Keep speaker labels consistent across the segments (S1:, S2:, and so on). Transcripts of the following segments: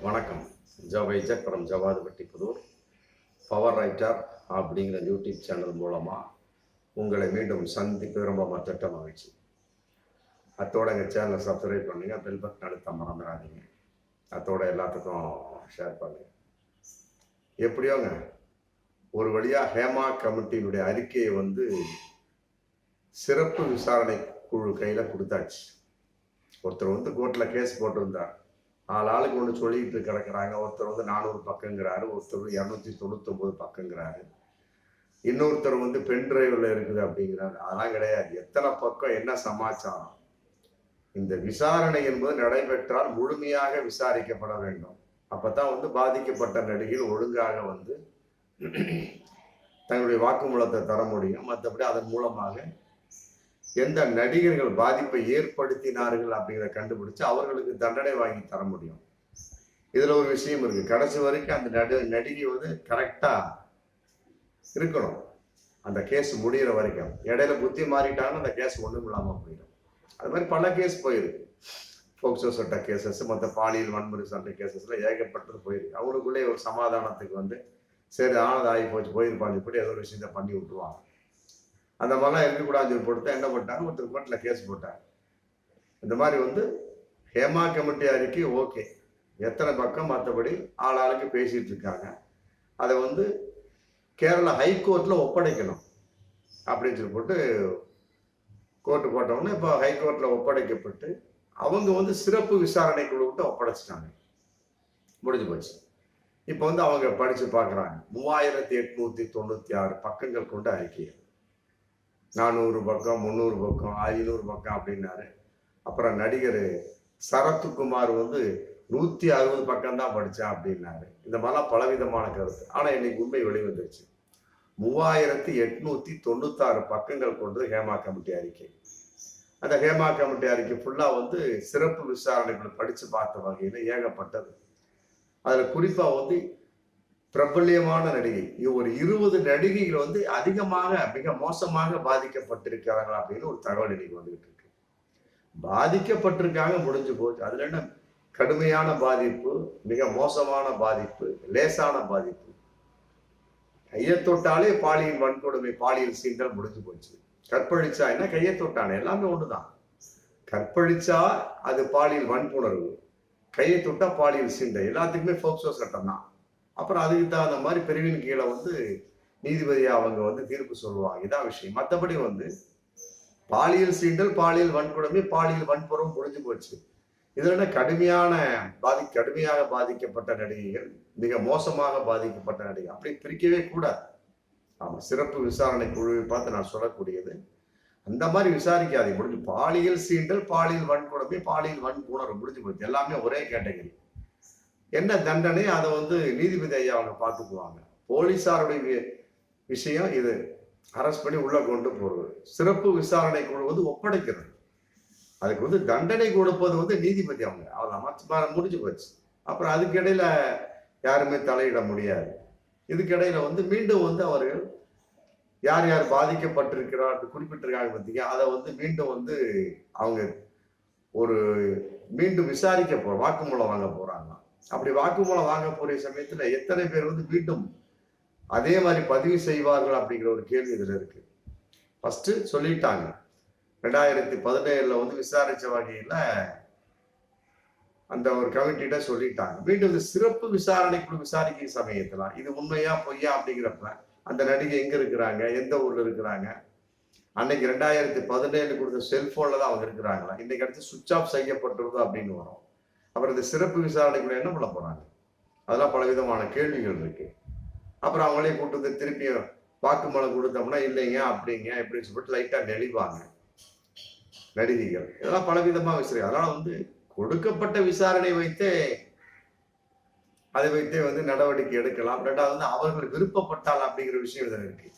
S1: வணக்கம். ஜவைஜக் from Javadupatti Pudur. Power writer அப்படிங்கிற YouTube channel மூலமாக உங்களை மீண்டும் சந்திப்பு ரொம்ப மற்ற மகிழ்ச்சி. அத்தோட எங்கள் சேனலை சப்ஸ்கிரைப் பண்ணுங்கள், பெல் பட்டன் அழுத்த மறந்துடாதீங்க. அத்தோட எல்லாத்துக்கும் ஷேர் பண்ணுங்கள். எப்படியோங்க ஒரு வழியாக ஹேமா கமிட்டியினுடைய அறிக்கையை சிறப்பு விசாரணை குழு கையில் கொடுத்தாச்சு. ஒருத்தர் கோர்ட்டில் கேஸ் போட்டிருந்தார். ஆளுக்கு ஒன்று சொல்லிட்டு கிடக்கிறாங்க. ஒருத்தர் 400 பக்கங்கிறாரு, ஒருத்தர் 299 பக்கங்கிறாரு, இன்னொருத்தர் பென் டிரைவில் இருக்குது அப்படிங்கிறாரு. அதெல்லாம் கிடையாது. எத்தனை பக்கம், என்ன சமாச்சாரம்? இந்த விசாரணை என்பது நடைபெற்றால் முழுமையாக விசாரிக்கப்பட வேண்டும். அப்பதான் பாதிக்கப்பட்ட நடிகைகள் ஒழுங்காக தங்களுடைய வாக்குமூலத்தை தர முடியும். மற்றபடி அதன் மூலமாக எந்த நடிகர்கள் பாதிப்பை ஏற்படுத்தினார்கள் அப்படிங்கிறத கண்டுபிடிச்சு அவர்களுக்கு தண்டனை வாங்கி தர முடியும். இதுல ஒரு விஷயம் இருக்கு. கடைசி வரைக்கும் அந்த நடிகை கரெக்டா இருக்கணும். அந்த கேஸ் முடிகிற வரைக்கும். இடையில புத்தி மாறிட்டாலும் அந்த கேஸ் ஒண்ணும் இல்லாம போயிடும். அது மாதிரி பல கேஸ் போயிருக்கு. போக்சோ சட்ட கேசஸ், மற்ற பாலியல் வன்முறை சட்ட கேசஸ்ல ஏகப்பட்டது போயிருக்கு. அவங்களுக்குள்ளே ஒரு சமாதானத்துக்கு சரி ஆனது ஆகி போச்சு, போயிருப்பாங்க, இப்படி ஏதோ ஒரு விஷயத்த பண்ணி விட்டுருவாங்க. அந்த மாதிரிலாம் இருக்கக்கூடாது பொறுத்த என்ன பண்ணிட்டாங்க, ஒருத்தர் கோர்ட்டில் கேஸ் போட்டாங்க. இந்த மாதிரி ஹேமா கமிட்டி அறிக்கை ஓகே, எத்தனை பக்கம், மற்றபடி ஆளாளுக்கு பேசிட்டு இருக்காங்க. அதை கேரளா ஹைகோர்ட்டில் ஒப்படைக்கணும் அப்படின்னு சொல்லி போட்டு கோர்ட்டு போட்டோம்னா இப்போ ஹைகோர்ட்டில் ஒப்படைக்கப்பட்டு அவங்க சிறப்பு விசாரணை குழுவிட்டு ஒப்படைச்சிட்டாங்க. முடிஞ்சு போச்சு. இப்போ அவங்க படித்து பார்க்குறாங்க. 3896 பக்கங்கள் கொண்ட அறிக்கை. 400 பக்கம், 300 பக்கம், 500 பக்கம் அப்படின்னாரு. அப்புறம் நடிகர் சரத்குமார் 160 பக்கம் தான் படித்தேன் அப்படின்னாரு. இந்த மாதிரிலாம் பலவிதமான கருத்து. ஆனால் இன்னைக்கு உண்மை வெளிவந்துருச்சு. 3896 பக்கங்கள் கொண்டது ஹேமா கமிட்டி அறிக்கை. அந்த ஹேமா கமிட்டி அறிக்கை ஃபுல்லாக சிறப்பு விசாரணைகள் படித்து பார்த்த வகையில் ஏகப்பட்டது. அதில் குறிப்பாக பிரபல்யமான நடிகை, ஒரு 20 நடிகைகள் அதிகமாக மிக மோசமாக பாதிக்கப்பட்டிருக்கிறார்கள் அப்படின்னு ஒரு தகவல் இன்னைக்கு வந்துகிட்டு இருக்கு. பாதிக்கப்பட்டிருக்காங்க, முடிஞ்சு போச்சு. அதுல என்ன கடுமையான பாதிப்பு, மிக மோசமான பாதிப்பு, லேசான பாதிப்பு? கையை தொட்டாலே பாலியல் வன்கொடுமை, பாலியல் சீண்டல், முடிஞ்சு போச்சு. கற்பழிச்சா என்ன, கையை தொட்டானே, எல்லாமே ஒண்ணுதான். கற்பழிச்சா அது பாலியல் வன்புணர்வு, கையை தொட்டா பாலியல் சீண்டல், எல்லாத்துக்குமே போக்சோ சட்டம் தான். அப்புறம் அதுக்கு தகுந்த மாதிரி பிரிவின் கீழே நீதிபதியா அவங்க தீர்ப்பு சொல்லுவாங்க. இதான் விஷயம். மற்றபடி பாலியல் சீண்டல், பாலியல் வன்கொடுமை, பாலியல் வன்புறம், முடிஞ்சு போச்சு. இதுல கடுமையாக பாதிக்கப்பட்ட நடிகைகள், மிக மோசமாக பாதிக்கப்பட்ட நடிகை, அப்படி பிரிக்கவே கூடாது. ஆமா, சிறப்பு விசாரணை குழுவை பார்த்து நான் சொல்லக்கூடியது, அந்த மாதிரி விசாரிக்காது. முடிஞ்சு பாலியல் சீண்டல், பாலியல் வன்கொடுமை, பாலியல் வன்புணர்வு, முடிஞ்சு போச்சு. எல்லாமே ஒரே கேட்டகரி. என்ன தண்டனை அதை நீதிபதி ஐயா அவங்க பார்த்துக்குவாங்க. போலீஸாருடைய விஷயம் இது. அரெஸ்ட் பண்ணி உள்ள கொண்டு போறது. சிறப்பு விசாரணை குழு ஒப்படைக்கிறது. அதுக்கு தண்டனை கொடுப்பது நீதிபதி அவங்க. அவ்வளவுதான், முடிஞ்சு போச்சு. அப்புறம் அதுக்கிடையில யாருமே தலையிட முடியாது. இதுக்கிடையில மீண்டும் அவர்கள் யார் யார் பாதிக்கப்பட்டிருக்கிறார் குறிப்பிட்டிருக்காங்க பார்த்தீங்க, அதை மீண்டும் அவங்க மீண்டும் விசாரிக்க வாக்குமூலம் வாங்க போறாங்க. அப்படி வாக்குமூலம் வாங்க போற சமயத்துல எத்தனை பேர் மீண்டும் அதே மாதிரி பதிவு செய்வார்கள் அப்படிங்கிற ஒரு கேள்வி இதுல இருக்கு. ஃபர்ஸ்ட் சொல்லிட்டாங்க, 2017 விசாரிச்ச வகையில அந்த ஒரு கமிட்டிட்ட சொல்லிட்டாங்க. மீண்டும் சிறப்பு விசாரணை குழு விசாரிக்கிற சமயத்துல இது உண்மையா பொய்யா அப்படிங்கிறப்ப அந்த நடிகை எங்க இருக்கிறாங்க, எந்த ஊர்ல இருக்கிறாங்க, அன்னைக்கு 2017 கொடுத்த செல்போன்ல தான் அவங்க இருக்கிறாங்களா, இன்னைக்கு அடுத்து சுவிட்ச் ஆஃப் செய்யப்பட்டிருந்தோம் அப்படின்னு வரும். அப்புறம் இந்த சிறப்பு விசாரணைக்குள்ள என்ன பண்ண போறாங்க? அதெல்லாம் பலவிதமான கேள்விகள் இருக்கு. அப்புறம் அவங்களே கூட்டு திருப்பியும் வாக்குமூலம் கொடுத்தோம்னா இல்லைங்க அப்படிங்க இப்படின்னு சொல்லிட்டு லைட்டா நெளிவாங்க நடிகைகள். இதெல்லாம் பலவிதமா விசாரி. அதனால கொடுக்கப்பட்ட விசாரணை வைத்தே நடவடிக்கை எடுக்கலாம். ரெண்டாவது அவர்கள் விருப்பப்பட்டால் அப்படிங்கிற விஷயம் இதுல இருக்கு.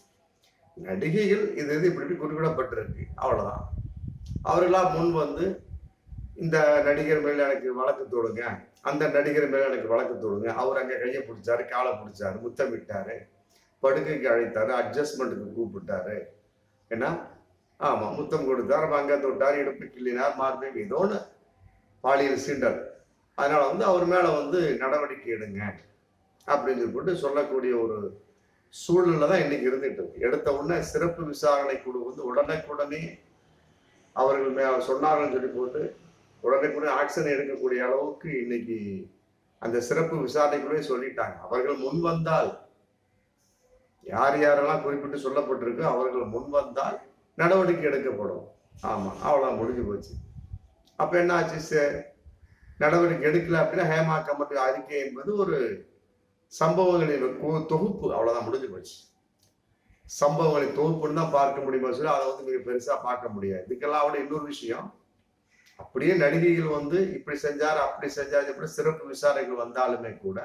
S1: நடிகைகள் இது இப்படி குறிப்பிடப்பட்டிருக்கு, அவ்வளவுதான். அவர்களா முன் இந்த நடிகர் மேல எனக்கு வழக்கு தொடுங்க, அந்த நடிகர் மேல எனக்கு வழக்கு தொடுங்க, அவர் அங்க கையை பிடிச்சாரு, காலை பிடிச்சாரு, முத்தமிட்டாரு, படுக்கைக்கு அழைத்தாரு, அட்ஜஸ்ட்மெண்ட்டுக்கு கூப்பிட்டாரு, ஏன்னா ஆமா முத்தம் கொடுத்தாரு, அங்க தொட்டார், இடுப்பு கிள்ளினார், மார்பை, ஏதோன்னு பாலியல் சீண்டல் அதனால வந்து அவர் மேல வந்து நடவடிக்கை எடுங்க அப்படின்னு சொல்லிட்டு சொல்லக்கூடிய ஒரு சூழ்நிலை தான் இன்னைக்கு இருந்துட்டு இருக்கு. எடுத்த உடனே சிறப்பு விசாரணை குழு வந்து உடனுக்குடனே அவர்கள் சொன்னாங்கன்னு சொல்லி போட்டு உடனுக்குடனே ஆக்ஷன் எடுக்கக்கூடிய அளவுக்கு இன்னைக்கு அந்த சிறப்பு விசாரணைக்குள்ளே சொல்லிட்டாங்க. அவர்கள் முன் வந்தால், யார் யாரெல்லாம் குறிப்பிட்டு சொல்லப்பட்டிருக்கு அவர்கள் முன் வந்தால் நடவடிக்கை எடுக்கப்படும். ஆமா, அவ்வளவு முடிஞ்சு போச்சு. அப்ப என்ன ஆச்சு? நடவடிக்கை எடுக்கல அப்படின்னா ஹேமா கமிட்டி அறிக்கை என்பது ஒரு சம்பவங்களின் தொகுப்பு, அவ்வளவுதான், முடிஞ்சு போச்சு. சம்பவங்களின் தொகுப்புன்னு தான் பார்க்க முடியுமா சொல்லி அதை வந்து மிக பெருசா பார்க்க முடியாது. இதுக்கெல்லாம் விட இன்னொரு விஷயம், அப்படியே நடிகைகள் வந்து இப்படி செஞ்சார் அப்படி செஞ்சார் இப்படி சிறப்பு விசாரணைகள் வந்தாலுமே கூட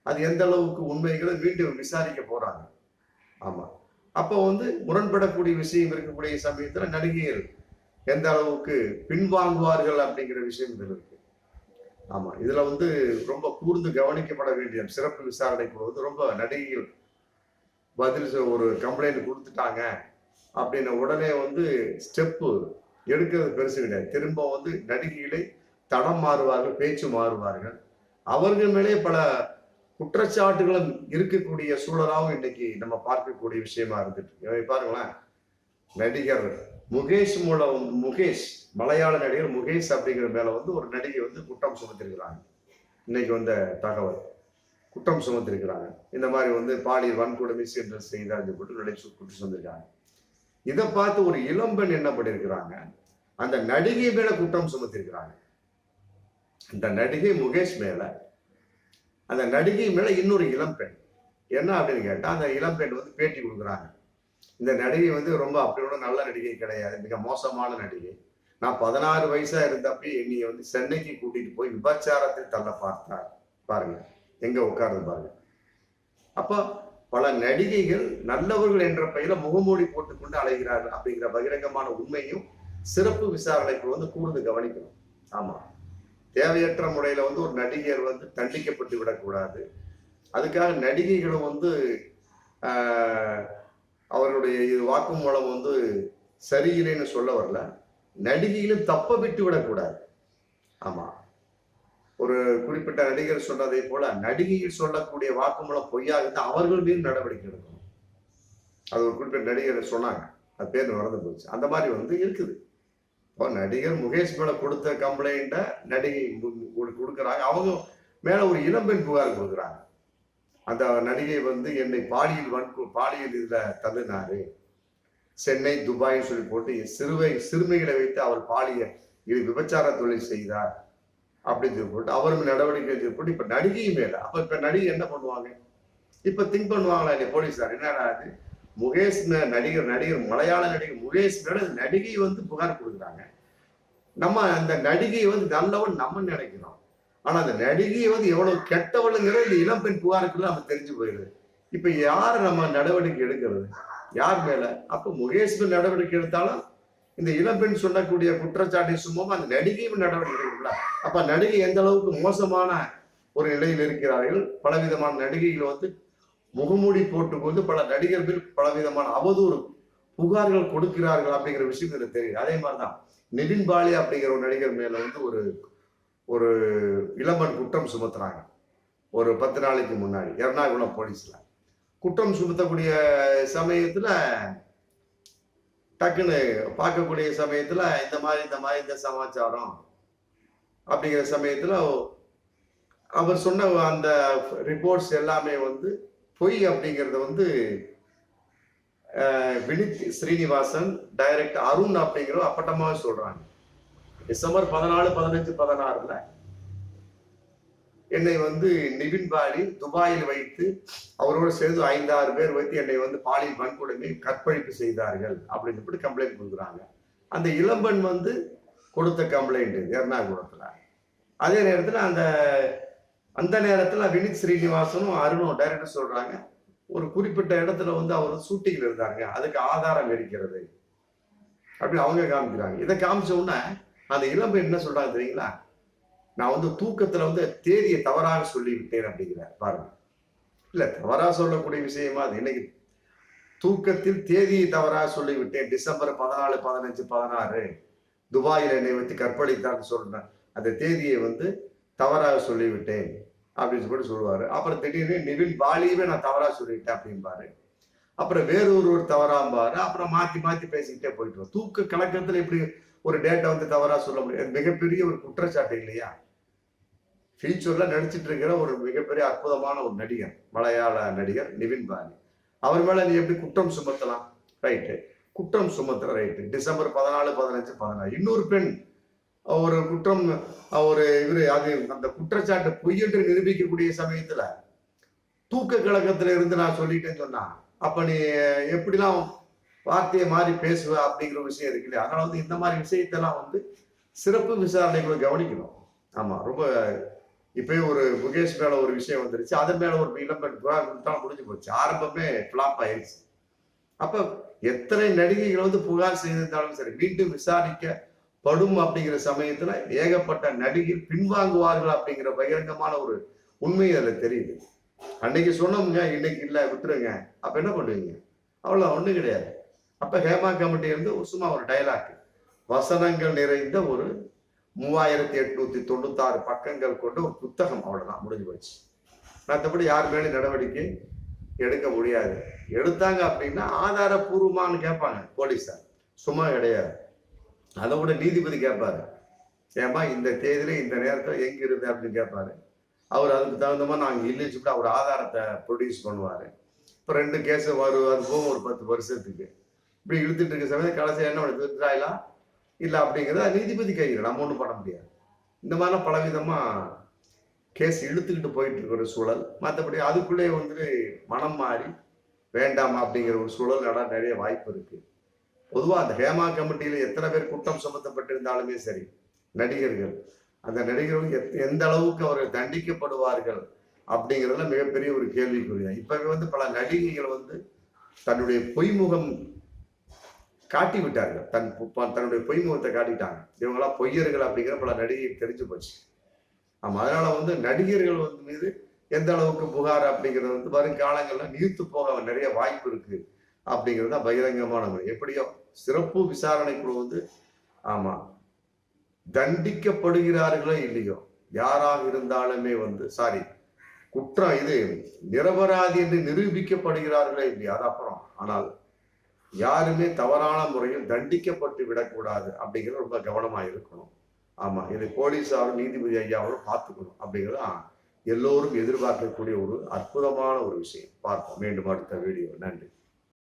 S1: அது எந்த அளவுக்கு உண்மைகளை மீண்டும் விசாரிக்க போறாங்க. ஆமா, அப்போ வந்து முரண்படக்கூடிய விஷயம் இருக்கக்கூடிய சமயத்துல நடிகைகள் எந்த அளவுக்கு பின்வாங்குவார்கள் அப்படிங்கிற விஷயம் இதுல இருக்கு. ஆமா, இதுல வந்து ரொம்ப கூர்ந்து கவனிக்கப்பட வேண்டிய சிறப்பு விசாரணைக்கு வந்து ரொம்ப நடிகைகள் பதில் ஒரு கம்ப்ளைண்ட் கொடுத்துட்டாங்க அப்படின்ன உடனே வந்து ஸ்டெப்பு எடுக்கிறது பெருசு கிடையாது. திரும்ப வந்து நடிகைகளை தடம் மாறுவார்கள், பேச்சு மாறுவார்கள். அவர்கள் மேலே பல குற்றச்சாட்டுகளும் இருக்கக்கூடிய சூழலாகவும் இன்னைக்கு நம்ம பார்க்கக்கூடிய விஷயமா இருந்துட்டு பாருங்களேன். நடிகர் முகேஷ் மலையாள நடிகர் முகேஷ் அப்படிங்கிற மேல வந்து ஒரு நடிகை வந்து குற்றம் சுமத்திருக்கிறாங்க. இன்னைக்கு வந்த தகவல், குற்றம் சுமத்திருக்கிறாங்க. இந்த மாதிரி வந்து பாலியல் வன்கொடுமை செய்தார் குற்றம் சுமந்திருக்காங்க. இதை பார்த்து ஒரு இளம்பெண் என்ன பண்ணிருக்கிறாங்க, அந்த நடிகை மேல குற்றம் சுமத்திருக்கிறாங்க. அந்த நடிகை முகேஷ் மேல, அந்த நடிகை மேல இன்னொரு இளம்பெண் என்ன அப்படின்னு கேட்டா, அந்த இளம்பெண் வந்து பேட்டி கொடுக்குறாங்க. இந்த நடிகை வந்து ரொம்ப அப்படியோட நல்ல நடிகை கிடையாது, மிக மோசமான நடிகை. நான் 16 வயசா இருந்தப்ப என்னைய வந்து சென்னைக்கு கூட்டிட்டு போய் விபச்சாரத்தில் தள்ள பார்த்தார். பாருங்க எங்க உட்கார்ந்து பாருங்க. அப்ப பல நடிகைகள் நல்லவர்கள் என்ற பெயரை முகமூடி போட்டுக்கொண்டு அலைகிறார்கள் அப்படிங்கிற பகிரங்கமான உண்மையும் சிறப்பு விசாரணைக்கு வந்து கூர்ந்து கவனிக்கணும். ஆமா, தேவையற்ற முறையில வந்து ஒரு நடிகர் வந்து தண்டிக்கப்பட்டு விடக்கூடாது. அதுக்காக நடிகைகளும் வந்து அவருடைய வாக்குமூலம் வந்து சரியில்லைன்னு சொல்ல வரல, நடிகைகளும் தப்ப விட்டு விடக்கூடாது. ஆமா, ஒரு குறிப்பிட்ட நடிகர் சொன்னதை போல நடிகையில் சொல்லக்கூடிய வாக்குமூலம் பொய்யா இருந்தா அவர்கள் மீது நடவடிக்கை எடுக்கணும். அது ஒரு குறிப்பிட்ட நடிகர் சொன்னாங்க, அது பேர் மறந்து போச்சு. அந்த மாதிரி வந்து இருக்குது. இப்போ நடிகர் முகேஷ் மேல கொடுத்த கம்ப்ளைண்ட நடிகை கொடுக்குறாங்க, அவங்க மேல ஒரு இளம்பெண் புகார் கொடுக்குறாங்க. அந்த நடிகை வந்து என்னை பாலியல் இதுல தள்ளினாரு, சென்னை துபாய்ன்னு சொல்லி போட்டு சிறுமிகளை வைத்து அவர் இது விபச்சார தொழில் செய்தார் அப்படின்னு சொல்லி போட்டு அவரும் நடவடிக்கை சொல்லி போட்டு இப்ப நடிகை மேல. அப்ப இப்ப நடிகை என்ன பண்ணுவாங்க, இப்ப திங்க் பண்ணுவாங்களா இல்லையா போலீஸார், என்னடா அது முகேஷ் நடிகர் மலையாள நடிகர் முகேஷ் மேல நடிகை வந்து புகார் கொடுக்குறாங்க, நம்ம அந்த நடிகை வந்து நல்லவன் நம்ம நினைக்கிறோம், ஆனா அந்த நடிகையை வந்து எவ்வளவு கெட்டவளுங்கிற இந்த இளம்பெண் புகாருக்குள்ள நம்ம தெரிஞ்சு போயிடுது. இப்ப யாரு நம்ம நடவடிக்கை எடுக்கிறது, யார் மேல? அப்ப முகேஷ் நடவடிக்கை எடுத்தாலும் இந்த இளம்பெண் சொல்லக்கூடிய குற்றச்சாட்டை சும்மா அந்த நடிகையும் நடவடிக்கை எடுக்கல. அப்ப நடிகை எந்த அளவுக்கு மோசமான ஒரு நிலையில் இருக்கிறார்கள். பலவிதமான நடிகைகள் வந்து முகமூடி போட்டுக்கொண்டு பல நடிகர்கள் பலவிதமான அவதூறு புகார்கள் கொடுக்கிறார்கள் அப்படிங்கிற விஷயம் எனக்கு தெரியுது. அதே மாதிரிதான் நிதின் பாலி அப்படிங்கிற ஒரு நடிகர் மேல வந்து ஒரு இளம்பெண் குற்றம் சுமத்துறாங்க. ஒரு 10 நாளைக்கு முன்னாடி எர்ணாகுளம் போலீஸ்ல குற்றம் சுமத்தக்கூடிய சமயத்துல டக்குன்னு பார்க்கக்கூடிய சமயத்துல இந்த சமாச்சாரம் அப்படிங்கிற சமயத்துல அவர் சொன்ன அந்த ரிப்போர்ட்ஸ் எல்லாமே வந்து பொய் அப்படிங்கறத வந்து வினித் ஸ்ரீனிவாசன், டைரக்டர் அருண் அப்படிங்கிற அப்பட்டமாவே சொல்றாங்க. டிசம்பர் 14, 15, 16 என்னை வந்து நிவின் பாலி துபாயில் வைத்து அவரோடு சேர்ந்து 5-6 பேர் வைத்து என்னை வந்து பாலியல் வன்கொடுமை கற்பழிப்பு செய்தார்கள் அப்படின்னு சொல்லிட்டு கம்ப்ளைண்ட் கொடுக்குறாங்க. அந்த இளம்பெண் வந்து கொடுத்த கம்ப்ளைண்ட் எர்ணாகுளத்துல. அதே நேரத்துல அந்த நேரத்துல வினித் ஸ்ரீனிவாசனும் அருணும் டைரக்டர் சொல்றாங்க, ஒரு குறிப்பிட்ட இடத்துல வந்து அவர் ஷூட்டிங்ல இருந்தாங்க, அதுக்கு ஆதாரம் இருக்கிறது அப்படின்னு அவங்க காமிக்கிறாங்க. இதை காமிச்ச உடனே அந்த இளம்பெண் என்ன சொல்றாங்க தெரியுங்களா, நான் வந்து தூக்கத்துல வந்து தேதியை தவறாக சொல்லிவிட்டேன் அப்படிங்கிறார். பாருங்க, இல்ல தவறா சொல்லக்கூடிய விஷயமா அது. இன்னைக்கு தூக்கத்தில் தேதியை தவறாக சொல்லிவிட்டேன், டிசம்பர் 14, 15, 16 துபாயில் என்னை வைத்து கற்பழித்தான்னு சொல்றேன். அந்த தேதியை வந்து தவறாக சொல்லிவிட்டேன் அப்படின்னு சொல்லி சொல்லுவாரு. அப்புறம் திடீர்னு நிவின் பாலியவே நான் தவறா சொல்லிட்டேன் அப்படிம்பாரு. அப்புறம் வேறு ஒருவர் தவறாம்பாரு. அப்புறம் மாத்தி மாத்தி பேசிக்கிட்டே போயிட்டு தூக்க கலக்கத்துல இப்படி ஒரு டேட்டா வந்து தவறா சொல்ல முடியாது. மிகப்பெரிய ஒரு குற்றச்சாட்டு இல்லையா? ஃபியூச்சர்ல நடிச்சிட்டு இருக்கிற ஒரு மிகப்பெரிய அற்புதமான ஒரு நடிகர், மலையாள நடிகர் நிவின் பாலி. அவர் மேல நீ எப்படி குற்றம் சுமத்தலாம்? ரைட்டு, குற்றம் சுமத்துற ரைட்டு. டிசம்பர் 14, 15, 16 இன்னொரு பெண் ஒரு குற்றம், ஒரு இவரு அது அந்த குற்றச்சாட்டு பொய் என்று நிரூபிக்கக்கூடிய சமயத்துல தூக்க கலக்கத்துல இருந்து நான் சொல்லிட்டேன்னு சொன்னா, அப்ப நீ எப்படிலாம் வார்த்தையை மாறி பேசுவ அப்படிங்கிற விஷயம் இருக்கு இல்லையா? அதனால வந்து இந்த மாதிரி விஷயத்தெல்லாம் வந்து சிறப்பு விசாரணைகளை கவனிக்கணும். ஆமா, ரொம்ப இப்பயே ஒரு முகேஷ் மேல ஒரு விஷயம் வந்துருச்சு, அதன் மேல ஒரு இளம்பெண் புகார் கொடுத்தா முடிஞ்சு போச்சு. ஆரம்பமே பிளாப் ஆயிடுச்சு. அப்ப எத்தனை நடிகைகள் வந்து புகார் செய்திருந்தாலும் சரி, மீண்டும் விசாரிக்கப்படும் அப்படிங்கிற சமயத்துல ஏகப்பட்ட நடிகர் பின்வாங்குவார்கள் அப்படிங்கிற பகிரங்கமான ஒரு உண்மை அதுல தெரியுது. அன்னைக்கு சொன்னோம்ங்க, இன்னைக்கு இல்ல விட்டுருங்க, அப்ப என்ன பண்ணுவீங்க? அவ்வளவு ஒண்ணும் கிடையாது. அப்ப ஹேமா கமிட்டி வந்து சும்மா ஒரு டைலாக், வசனங்கள் நிறைந்த ஒரு 3896 பக்கங்கள் கொண்ட ஒரு புத்தகம், அவ்வளவுதான், முடிஞ்சு போச்சு. மற்றபடி யார் மேலும் நடவடிக்கை எடுக்க முடியாது. எடுத்தாங்க அப்படின்னா ஆதாரபூர்வமானு கேட்பாங்க போலீஸார், சும்மா கிடையாது. அதை விட நீதிபதி கேட்பாரு, ஏமா இந்த தேதியில இந்த நேரத்துல எங்க இருந்து அப்படின்னு கேட்பாரு. அவர் அதுக்கு தகுந்த மாதிரி நாங்க இல்லைன்னு சொல்லிட்டு அவர் ஆதாரத்தை ப்ரொடியூஸ் பண்ணுவாரு. இப்போ 2 கேஸ் வரும், அது போகும் ஒரு 10 வருஷத்துக்கு. இப்படி இழுத்துட்டு இருக்க சமயம் கடைசியாக என்ன பண்ணுது, வித்ராயலா இல்லை அப்படிங்கிறத நீதிபதி கையில், நம்ம ஒன்றும் பண்ண முடியாது. இந்த மாதிரிலாம் பலவிதமா கேஸ் இழுத்துக்கிட்டு போயிட்டு இருக்கிற சூழல். மற்றபடி அதுக்குள்ளே வந்து மனம் மாறி வேண்டாம் அப்படிங்கிற ஒரு சூழல் நிறைய வாய்ப்பு இருக்கு. பொதுவாக அந்த ஹேமா கமிட்டியில எத்தனை பேர் குற்றம் சுமத்தப்பட்டிருந்தாலுமே சரி, நடிகர்கள், அந்த நடிகர்கள் எந்த அளவுக்கு அவர்கள் தண்டிக்கப்படுவார்கள் அப்படிங்கிறதுல மிகப்பெரிய ஒரு கேள்விக்குறிதான். இப்பவே வந்து பல நடிகைகள் வந்து தன்னுடைய பொய்முகம் காட்டி விட்டார்கள், தன்னுடைய பொய்முகத்தை காட்டிட்டாங்க. இவங்கெல்லாம் பொய்யர்கள் அப்படிங்கிற பல நடிகைகள் தெரிஞ்சு போச்சு. ஆமா, அதனால வந்து நடிகர்கள் வந்து மீது எந்த அளவுக்கு புகார் அப்படிங்கிறது வந்து வருங்காலங்கள்ல நீர்த்து போக நிறைய வாய்ப்பு இருக்கு அப்படிங்கிறது தான் பகிரங்கமான முறை. எப்படியோ சிறப்பு விசாரணை குழு வந்து ஆமா தண்டிக்கப்படுகிறார்களோ இல்லையோ, யாராக இருந்தாலுமே வந்து சாரி குற்றம் இது நிரபராதி என்று நிரூபிக்கப்படுகிறார்களோ இல்லையோ அது அப்புறம், ஆனால் யாருமே தவறான முறையில் தண்டிக்கப்பட்டு விடக்கூடாது அப்படிங்கிறது ரொம்ப கவனமா இருக்கணும். ஆமா, இது போலீஸாரும் நீதிபதி ஐயாவும் பார்த்துக்கணும் அப்படிங்கிறது எல்லோரும் எதிர்பார்க்கக்கூடிய ஒரு அற்புதமான ஒரு விஷயம். பார்ப்போம் மீண்டும் அடுத்த வீடியோ. நன்றி.